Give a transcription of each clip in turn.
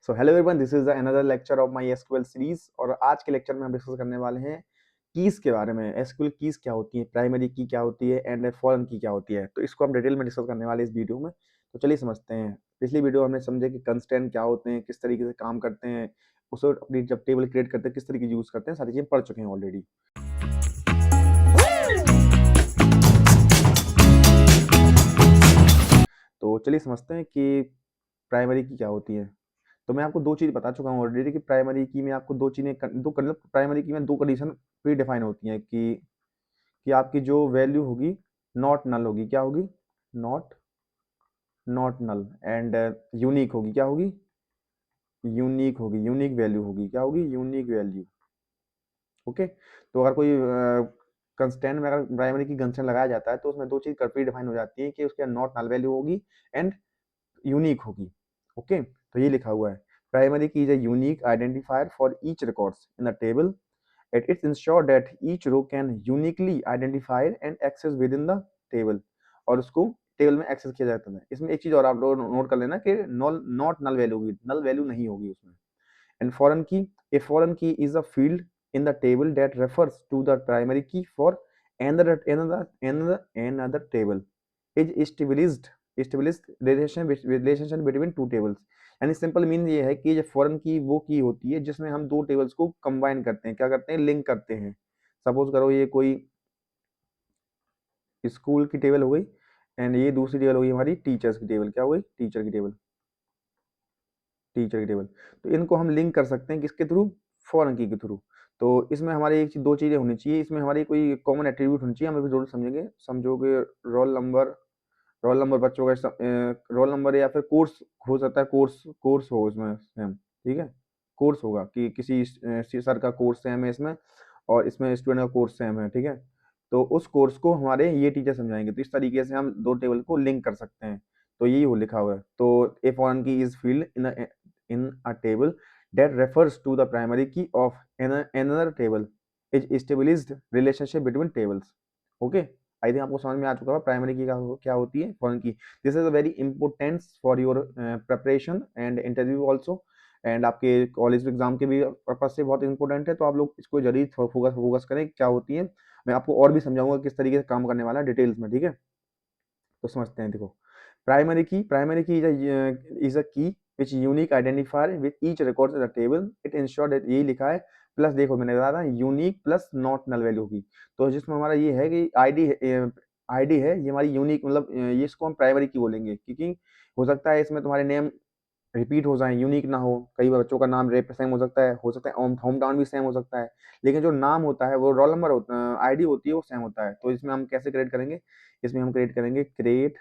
So hello everyone, this is another lecture of my SQL series. और आज के lecture में हम डिस्कस करने वाले हैं कीज के बारे में। एसक्यूएल कीज क्या होती है, प्राइमरी की क्या होती है एंड फॉरेन की क्या होती है। तो इसको हम डिटेल में डिस्कस करने वाले हैं इस वीडियो में। तो चलिए समझते हैं। पिछली वीडियो हमने समझे कि कंस्टेंट क्या होते हैं, किस तरीके से काम करते हैं, उसको अपनी जब टेबल क्रिएट करते हैं किस तरीके से यूज करते हैं, सारी चीजें पढ़ चुके हैं ऑलरेडी। तो चलिए समझते हैं कि प्राइमरी की क्या होती है। तो मैं आपको दो चीज़ बता चुका हूँ ऑलरेडी कि प्राइमरी की में आपको दो चीज़ें प्राइमरी की में दो कंडीशन प्री डिफाइन होती हैं कि आपकी जो वैल्यू होगी नॉट नल होगी। क्या होगी? Not not null. And unique होगी। क्या होगी? यूनिक होगी, यूनिक वैल्यू होगी। क्या होगी? Unique value. ओके। तो अगर कोई कंस्टेंट में अगर प्राइमरी की कंस्टेंट लगाया जाता है तो उसमें दो चीज़ प्री डिफाइन हो जाती है कि उसके नॉट नल वैल्यू होगी एंड यूनिक होगी। ओके। तो ये लिखा हुआ है, primary key is a unique identifier for each records in the table at its ensure that each row can uniquely identified and access with in the table. और उसको table में access किया जाता है। इसमें एक चीज और आप लोग नोट कर लेना कि नॉट नल वैल्यू होगी, नल वैल्यू नहीं होगी उसमें। एंड फॉरेन की, ए foreign key is a field in the table that refers to the primary key for another table is established relationship between two tables। यानी simple mean ये है कि जो फॉरेन की वो की होती है जिसमें हम दो टेबल्स को कंबाइन करते हैं। क्या करते हैं? लिंक करते हैं। सपोज करो ये कोई स्कूल की टेबल हो गई एंड ये दूसरी टेबल हो गई हमारी टीचर्स की टेबल। क्या हो गई? टीचर की टेबल। टीचर की टेबल। तो इनको हम लिंक कर सकते हैं किसके थ्रू? फॉरेन की के थ्रू। तो इसमें हमारी एक दो चीजें होनी चाहिए। इसमें हमारी कोई कॉमन एट्रीब्यूट होनी चाहिए। हम अभी जरूर समझेंगे, समझोगे। रोल नंबर, रोल नंबर बच्चों का रोल नंबर या फिर कोर्स हो सकता है। कोर्स कोर्स हो इसमें सेम। ठीक है, कोर्स होगा कि किसी सर का कोर्स सेम है इसमें और इसमें स्टूडेंट का कोर्स सेम है। ठीक है, तो उस कोर्स को हमारे ये टीचर समझाएंगे। तो इस तरीके से हम दो टेबल को लिंक कर सकते हैं। तो यही हो लिखा हुआ है। तो ए foreign key is field in a table that refers to the primary key of another table is established relationship between tables। okay, I think आपको समझ में आ चुका है प्राइमरी की क्या होती है, फॉरेन की। This is a very important for your preparation and interview also and आपके कॉलेज एग्जाम के भी पर्पज से बहुत इंपॉर्टेंट है। तो आप लोग इसको जरूर फोकस करें क्या होती है। मैं आपको और भी समझाऊंगा किस तरीके से काम करने वाला है डिटेल्स में। ठीक है, तो समझते हैं। देखो, primary key is a key which unique identifier with each record in the table. It ensure that, यही लिखा है। प्लस देखो मैंने बताया था unique plus not null value होगी। तो जिसमें हमारा ये है कि आईडी है ये हमारी यूनिक, मतलब ये इसको हम प्राइमरी की बोलेंगे क्योंकि हो सकता है इसमें तुम्हारे नेम रिपीट हो जाए, यूनिक ना हो। कई बच्चों का नाम रेप सेम हो सकता है होम टाउन भी सेम हो सकता है, लेकिन जो नाम होता है वो रोल नंबर आईडी होती है वो सेम होता है। तो इसमें हम कैसे क्रिएट करेंगे? इसमें हम क्रिएट करेंगे क्रिएट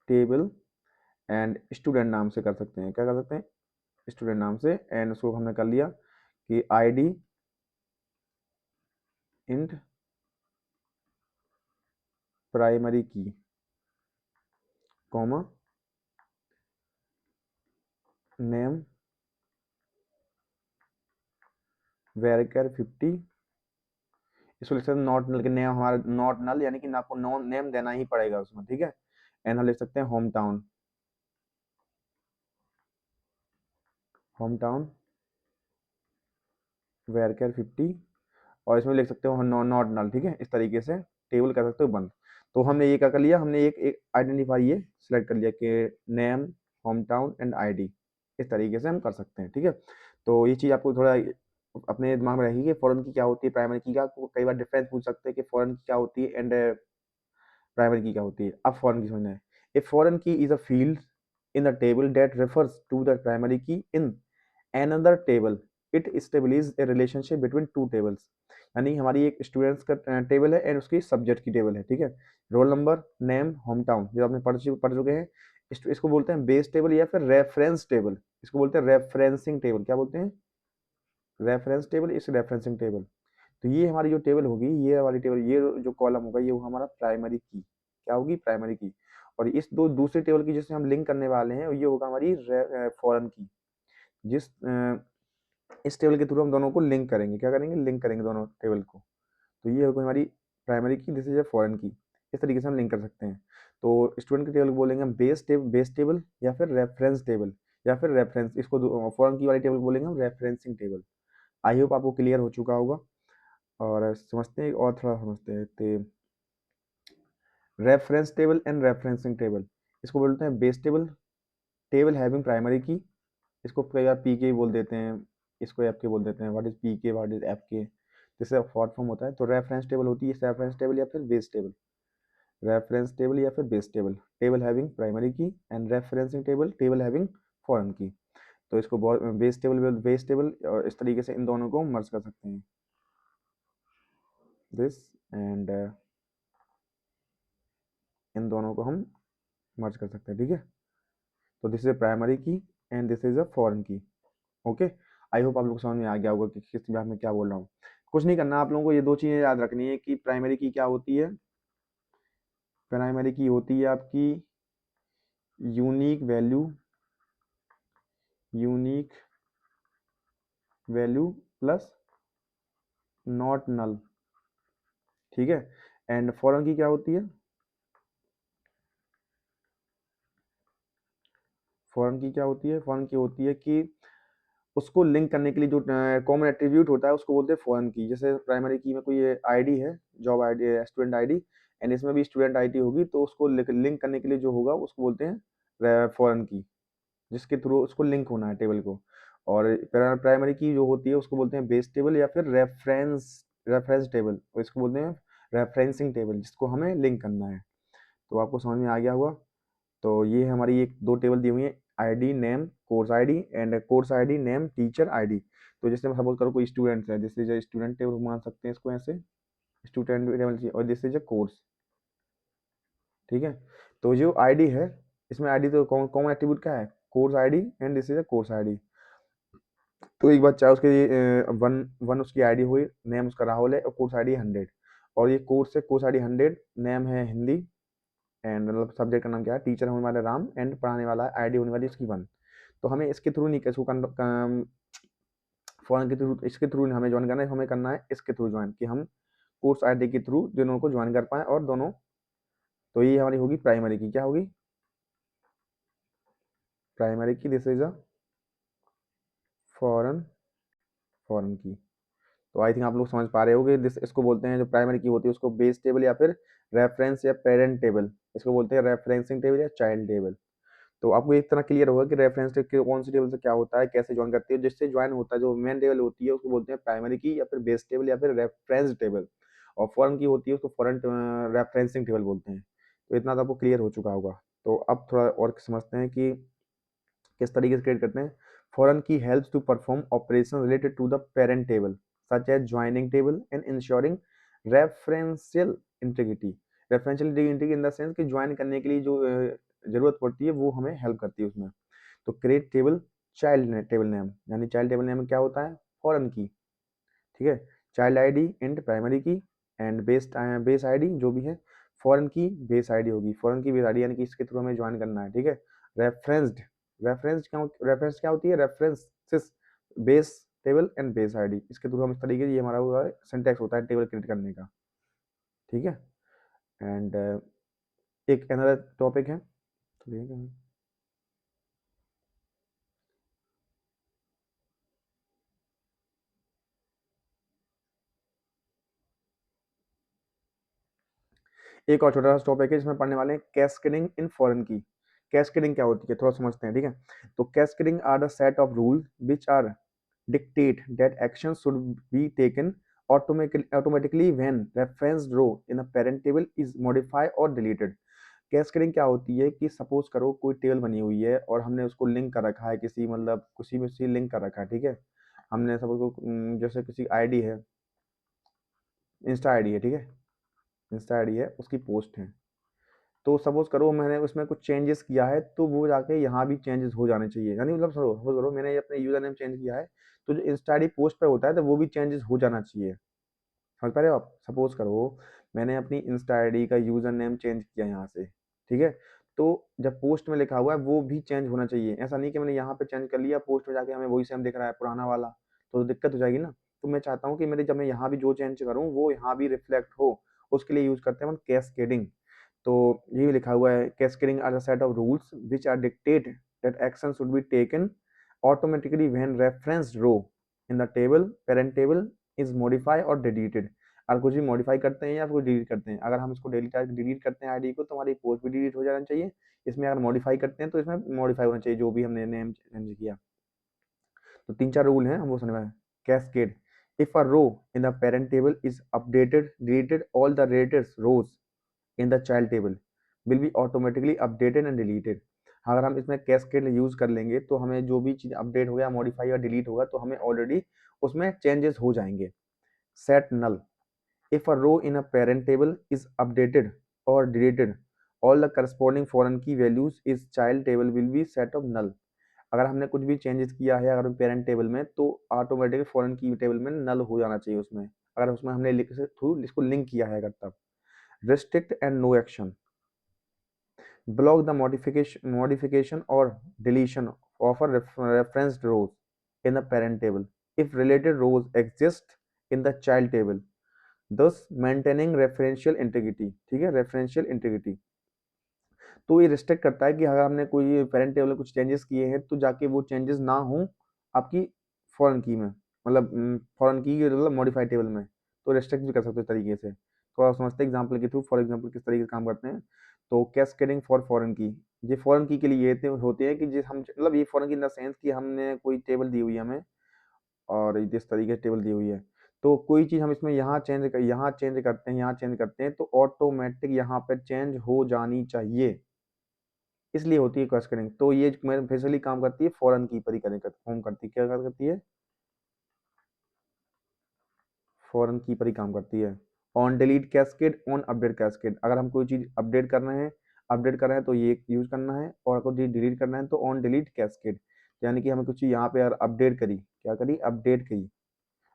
टेबल एंड स्टूडेंट नाम से कर सकते हैं। क्या कर सकते हैं? स्टूडेंट नाम से। एंड उसको हमने कर लिया कि आईडी इंट प्राइमरी की कॉमा नेम वेरकर 50। इसको लिख सकते हैं नॉट नल के नेम, हमारा नॉट नल यानी कि आपको नॉन नेम देना ही पड़ेगा उसमें। ठीक है, एंड हम लिख सकते हैं होम टाउन, होम टाउन वेरकर 50। और इसमें लिख सकते हो नॉट नल। ठीक है, इस तरीके से टेबल कर सकते हो बंद। तो हमने ये क्या कर लिया, हमने एक आइडेंटिफाई ये सिलेक्ट कर लिया कि name, home town and ID. इस तरीके से हम कर सकते हैं। ठीक है, तो ये चीज़ आपको थोड़ा अपने दिमाग में रखिए कि फॉरेन की क्या होती है, प्राइमरी की क्या। कई बार डिफरेंस पूछ सकते हैं कि फॉरेन की क्या होती है एंड प्राइमरी की क्या होती है। अब फॉरेन की समझना है। A foreign key is a field in the table that refers to the primary key in another table। it establishes a relationship between two tables। यानी हमारी एक स्टूडेंट्स का टेबल है एंड उसकी सब्जेक्ट की table है। ठीक है, roll number, name, home town जो आपने पढ़ चुके हैं। इसको बोलते हैं बेस टेबल या फिर रेफरेंस टेबल। इसको बोलते हैं रेफरेंसिंग टेबल। क्या बोलते हैं? रेफरेंस टेबल, इस रेफरेंसिंग टेबल। तो ये हमारी जो टेबल होगी, ये वाली टेबल, ये जो कॉलम होगा ये हमारा प्राइमरी की। क्या होगी? प्राइमरी की। और इस दो दूसरी टेबल की जिससे हम लिंक करने वाले हैं ये होगा हमारी फॉरेन की। जिस इस टेबल के थ्रू हम दोनों को लिंक करेंगे। क्या करेंगे? लिंक करेंगे दोनों टेबल को। तो ये होगी हमारी प्राइमरी की, दिस इज ए फॉरेन की। इस तरीके से हम लिंक कर सकते हैं। तो स्टूडेंट की टेबल को बोलेंगे हम बेस टेबल या फिर रेफरेंस टेबल या फिर रेफरेंस, इसको फॉरेन की वाली टेबल बोलेंगे हम रेफरेंसिंग टेबल। आई होप आपको क्लियर हो चुका होगा। और समझते हैं और थोड़ा समझते हैं तो reference table and referencing table, इसको बोलते हैं base table, table having primary की, इसको कई बार पी के बोल देते हैं, इसको एफ के बोल देते हैं। व्हाट इज पी के, व्हाट इज एफ के, जिससे शॉर्ट फॉर्म होता है। तो रेफरेंस टेबल होती है रेफरेंस टेबल या फिर बेस टेबल, रेफरेंस टेबल या फिर base table, table having primary key and referencing table, table having foreign key. तो इसको बेस टेबल और इस तरीके से इन दोनों को मर्ज कर सकते हैं, दिस एंड इन दोनों को हम मर्ज कर सकते हैं, ठीक है। तो this is primary key and this is a foreign की। ओके, आई होप आप लोग को समझ में आ गया होगा कि किस बात में क्या बोल रहा हूँ। कुछ नहीं करना, आप लोगों को ये दो चीज़ें याद रखनी है कि प्राइमरी की क्या होती है। प्राइमरी की होती है आपकी unique value, unique value plus not null, ठीक है। एंड फॉरेन की क्या होती है, फॉरेन की क्या होती है, फॉरेन की होती है कि उसको लिंक करने के लिए जो कॉमन एट्रीब्यूट होता है उसको बोलते हैं फॉरेन की। जैसे प्राइमरी की में कोई आईडी है, जॉब आईडी है, स्टूडेंट आईडी, एंड इसमें भी स्टूडेंट आईडी होगी, तो उसको लिंक करने के लिए जो होगा उसको बोलते हैं फॉरेन की, जिसके थ्रू उसको लिंक होना है टेबल को। और प्राइमरी की जो होती है उसको बोलते हैं बेस टेबल या फिर रेफरेंस टेबल, और इसको बोलते हैं रेफरेंसिंग टेबल, जिसको हमें लिंक करना है। तो आपको समझ में आ गया होगा। तो ये हमारी एक दो टेबल दी हुई है, ID name course ID and course ID name teacher ID. तो जैसे सपोज करो कोई स्टूडेंट है, this is a student table मान सकते हैं इसको ऐसे, स्टूडेंट टेबल, और दिस इज अ कोर्स, ठीक है। तो जो आईडी है, इसमें आईडी तो कॉमन एट्रीब्यूट क्या है, course ID and this is a course ID. तो एक बात चाहे उसके वन वन उसकी आईडी हुई, नेम उसका राहुल है और कोर्स आईडी 100, और ये कोर्स है, कोर्स आईडी 100, नेम है हिंदी, एंड मतलब सब्जेक्ट का नाम क्या है, टीचर होने वाला राम, एंड पढ़ाने वाला आईडी होने वाली इसकी 1। तो हमें इसके थ्रू नहीं, इसको फॉरन के थ्रू, इसके थ्रू हमें ज्वाइन करना है, हमें करना है इसके थ्रू ज्वाइन, कि हम कोर्स आईडी के थ्रू दोनों को ज्वाइन कर पाए और दोनों। तो ये हमारी होगी प्राइमरी की, क्या होगी, प्राइमरी की, दिस इज अ फॉरन, फॉरन की। तो आई थिंक आप लोग समझ पा रहे होगे। दिस इसको बोलते हैं, जो प्राइमरी की होती है उसको बेस टेबल या फिर रेफरेंस या पेरेंट टेबल, इसको बोलते हैं रेफरेंसिंग टेबल या चाइल्ड टेबल। तो आपको एक तरह क्लियर होगा कि रेफरेंस टेबल कौन सी टेबल से क्या होता है, कैसे ज्वाइन करती है। जिससे ज्वाइन होता है, जो मेन टेबल होती है उसको बोलते हैं प्राइमरी की या फिर बेस टेबल या फिर रेफरेंस टेबल, और फॉरेन की होती है उसको फॉरेन रेफरेंसिंग टेबल बोलते हैं। तो इतना तो आपको क्लियर हो चुका होगा। तो अब थोड़ा और समझते हैं कि किस तरीके से क्रिएट करते हैं। Foreign key helps to perform operation related to the parent table such as joining table and ensuring referential integrity. Referential integrity in the sense कि ज्वाइन करने के लिए जो जरूरत पड़ती है वो हमें हेल्प करती है उसमें। तो create table child table name, यानी चाइल्ड टेबल नेम में क्या होता है, फॉरेन की, ठीक है। Child ID and primary key and base ID जो भी है, फॉरेन की बेस आईडी होगी, फॉरेन की बेस आईडी, यानी कि इसके थ्रू हमें ज्वाइन करना है, ठीक है। रेफरेंस्ड, रेफरेंस क्या होती है, references base table and base ID, इसके थ्रू हम इस तरीके से, ये हमारा हुआ सिंटैक्स होता है टेबल क्रिएट करने का, ठीक है। एंड एक अनदर टॉपिक है, तो एक और छोटा सा टॉपिक है जिसमें पढ़ने वाले हैं cascading in foreign key. Cascading क्या होती है थोड़ा समझते हैं, ठीक है। तो cascading are the set of rule which are dictate that action should be taken automatically when reference row in a parent table is modified or deleted। Cascading क्या होती है कि सपोज करो कोई टेबल बनी हुई है और हमने उसको लिंक कर रखा है किसी, मतलब किसी में से लिंक कर रखा है, ठीक है। हमने सपोज को जैसे किसी आईडी है, इंस्टा आईडी है, ठीक है, इंस्टा आईडी है, उसकी पोस्ट है। तो सपोज करो मैंने उसमें कुछ चेंजेस किया है, तो वो जाके यहाँ भी चेंजेस हो जाने चाहिए, यानी मतलब सपोज करो मैंने अपने यूजर नेम चेंज किया है, तो जो इंस्टा आईडी पोस्ट पे होता है तो वो भी चेंजेस हो जाना चाहिए। समझ पा रहे हो आप, सपोज करो मैंने अपनी इंस्टा आईडी का यूजर नेम चेंज किया यहाँ से, ठीक है। तो जब पोस्ट में लिखा हुआ है वो भी चेंज होना चाहिए, ऐसा नहीं कि मैंने यहाँ पे चेंज कर लिया, पोस्ट में जाके हमें वही सेम दिख रहा है पुराना वाला, तो दिक्कत हो जाएगी ना। तो मैं चाहता हूँ कि मेरे जब मैं यहाँ भी जो चेंज करूँ वो यहाँ भी रिफ्लेक्ट हो, उसके लिए यूज करते हैं हम कैस्केडिंग। तो ये भी लिखा हुआ है cascading are the set of rules which are dictate that action should be taken automatically when referenced row in the table parent table is modify और डिलीटेड। अगर कुछ भी मॉडिफाई करते हैं या कुछ डिलीट करते हैं, अगर हम इसको डिलीट करते हैं आईडी को तो हमारी पोस्ट भी डिलीट हो जाना चाहिए। इसमें अगर मॉडिफाई करते हैं तो इसमें मॉडिफाई होना चाहिए जो भी हमने नेम चेंज किया। तो 3-4 रूल हैं, हम वो समझ में। Cascade, if a row in the parent table is updated deleted all the related rows in the child table will be automatically updated and deleted. अगर हम इसमें कैस्केड यूज कर लेंगे तो हमें जो भी चीज अपडेट हो गया मॉडिफाई या डिलीट होगा तो हमें ऑलरेडी उसमें चेंजेस हो जाएंगे। Set null, if a row in a parent table is updated or deleted all the corresponding foreign key values is child table will be set of null। अगर हमने कुछ भी चेंजेस किया है अगर पेरेंट टेबल में तो ऑटोमेटिक फॉरेन की टेबल में नल हो जाना चाहिए उसमें, अगर उसमें हमने थ्रू इसको लिंक किया है अगर तब। restrict and no action, block the modification or deletion of a referenced rows in the parent table if related rows exist in the child table, thus maintaining referential integrity। ठीक है, referential integrity. तो ये restrict करता है कि अगर हमने कोई पेरेंट टेबल में कुछ चेंजेस किए हैं तो जाके वो चेंजेस ना हो आपकी फॉरेन की में, मतलब फॉरेन की मतलब मॉडिफाइड टेबल में, तो रिस्ट्रिक्ट भी कर सकते हो इस तरीके से। थोड़ा समझते हैं एग्जांपल के थ्रू। फॉर एग्जांपल किस तरीके से काम करते हैं, तो कैस्केडिंग फॉर फॉरेन की, ये फॉरेन की के लिए ये होते हैं कि जिस हम मतलब ये फॉरेन की इन द सेंस कि हमने कोई टेबल दी हुई है हमें और जिस तरीके से टेबल दी हुई है तो कोई चीज़ हम इसमें यहाँ चेंज करते हैं यहाँ चेंज करते हैं तो ऑटोमेटिक यहाँ पर चेंज हो जानी चाहिए, इसलिए होती है क्वेश्चनिंग। तो ये बेसिकली काम करती है फॉरेन की पर ही काम करती है। क्या करती है, फॉरेन की पर ही काम करती है। On delete cascade, on update cascade, अगर हम कोई चीज़ अपडेट कर रहे हैं तो ये यूज करना है, और अगर कुछ डिलीट करना है तो ऑन डिलीट कैस्केड। यानी कि हमें कुछ चीज़ यहाँ पे यार अपडेट करी, क्या करी, अपडेट करी,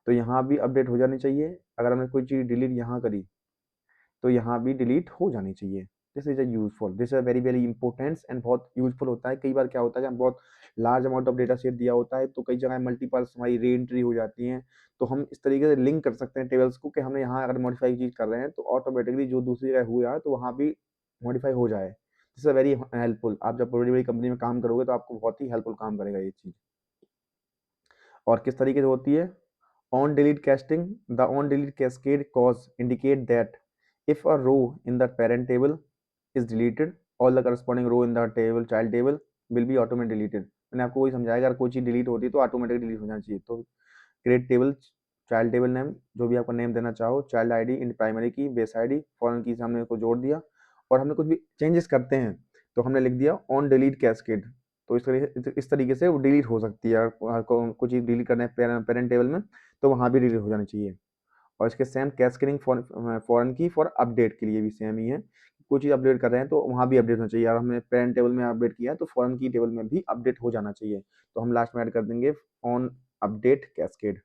तो यहाँ भी अपडेट हो जानी चाहिए। अगर हमने कोई चीज़ डिलीट यहाँ करी तो यहाँ भी डिलीट हो जानी चाहिए। This is a useful, this is very very important and बहुत यूजफुल होता है। कई बार क्या होता है कि हम बहुत large amount of data set दिया होता है तो कई जगह मल्टीपल्स हमारी री एंट्री हो जाती हैं, तो हम इस तरीके से लिंक कर सकते हैं टेबल्स को कि हमने यहाँ अगर मॉडिफाई चीज़ कर रहे हैं तो ऑटोमेटिकली जो दूसरी जगह हुआ है तो वहाँ भी मॉडिफाई हो जाए। This is very helpful. आप जब बड़ी बड़ी कंपनी में काम करोगे तो आपको बहुत ही हेल्पफुल काम करेगा ये चीज़। और किस तरीके से होती है, on delete casting, the on delete cascade cause indicate that if a row in the parent table is deleted all the corresponding row in the table child table will be automatically deleted। मैंने आपको वही समझाया, अगर कोई चीज़ delete होती है तो automatic delete हो जाना चाहिए। तो create table child table name, जो भी आपका नेम देना चाहो, चाइल्ड आईडी इन प्राइमरी की, बेस आईडी, फॉरेन की से हमने इसको जोड़ दिया, और हमने कुछ भी चेंजेस करते हैं तो हमने लिख दिया ऑन डिलीट कैस्केड। तो इस तरीके से वो डिलीट हो सकती है। कुछ चीज़ डिलीट करना है पेरेंट टेबल में तो वहाँ भी डिलीट हो जानी चाहिए। और इसके सेम कैस्केडिंग फॉरेन की फॉर अपडेट के लिए भी सेम ही है, कोई चीज़ अपडेट कर रहे हैं तो वहाँ भी अपडेट होना चाहिए। और हमने पेरेंट टेबल में अपडेट किया है तो फॉरेन की टेबल में भी अपडेट हो जाना चाहिए। तो हम लास्ट में ऐड कर देंगे on update cascade.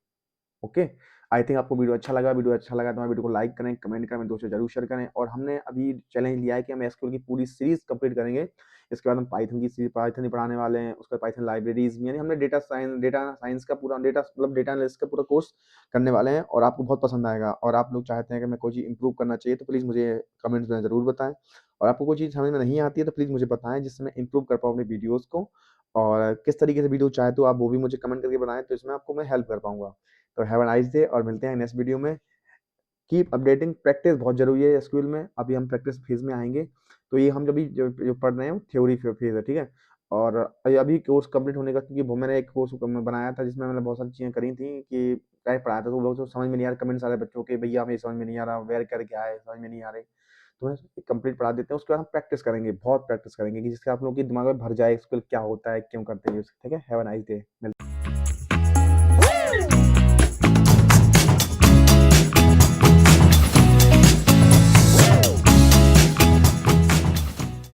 Okay, I think आपको वीडियो अच्छा लगा। वीडियो अच्छा लगा तो हमारे वीडियो को लाइक करें, कमेंट करें, दोस्तों जरूर शेयर करें। और हमने अभी चैलेंज लिया है कि हम एसक्यूएल की पूरी सीरीज कंप्लीट करेंगे। इसके बाद हम पाइथन की सीरीज पाइथन ही पढ़ाने वाले हैं, उसके बाद पाइथन लाइब्रेरीज यानी हमने डेटा साइंस का पूरा डेटा एनालिस्ट का पूरा कोर्स करने वाले हैं, और आपको बहुत पसंद आएगा। और आप लोग चाहते हैं कि मैं कोई चीज़ इंप्रूव करना चाहिए तो प्लीज़ मुझे कमेंट्स में ज़रूर बताएं। और आपको कोई चीज़ समझ में नहीं आती है तो प्लीज़ मुझे बताएं जिससे मैं इंप्रूव कर पाऊँ अपनी वीडियोज़ को। और किस तरीके से वीडियो चाहे तो आप वो भी मुझे कमेंट करके बताएं, तो इसमें आपको मैं हेल्प कर पाऊंगा। तो हैव अ नाइस डे, और मिलते हैं नेक्स्ट वीडियो में। कीप अपडेटिंग, प्रैक्टिस बहुत जरूरी है एसक्यूएल में। अभी हम प्रैक्टिस फेज में आएंगे, तो ये हम जो पढ़ रहे हैं थ्योरी फेज है, ठीक है। और अभी कोर्स कंप्लीट होने का, क्योंकि मैंने एक कोर्स बनाया था जिसमें मैंने बहुत सारी चीज़ें करी थी कि क्या पढ़ाया था, तो लोग समझ में नहीं आ रहा, कमेंट्स आ रहे बच्चों के, भैया हमें समझ में नहीं आ रहा, वेयर कर क्या है समझ में नहीं आ रही। तो मैं कंप्लीट पढ़ा देते हैं, उसके बाद हम प्रैक्टिस करेंगे, बहुत प्रैक्टिस करेंगे कि जिससे आप लोगों के दिमाग में भर जाए एसक्यूएल क्या होता है, क्यों करते हैं, ठीक है। Have a nice day.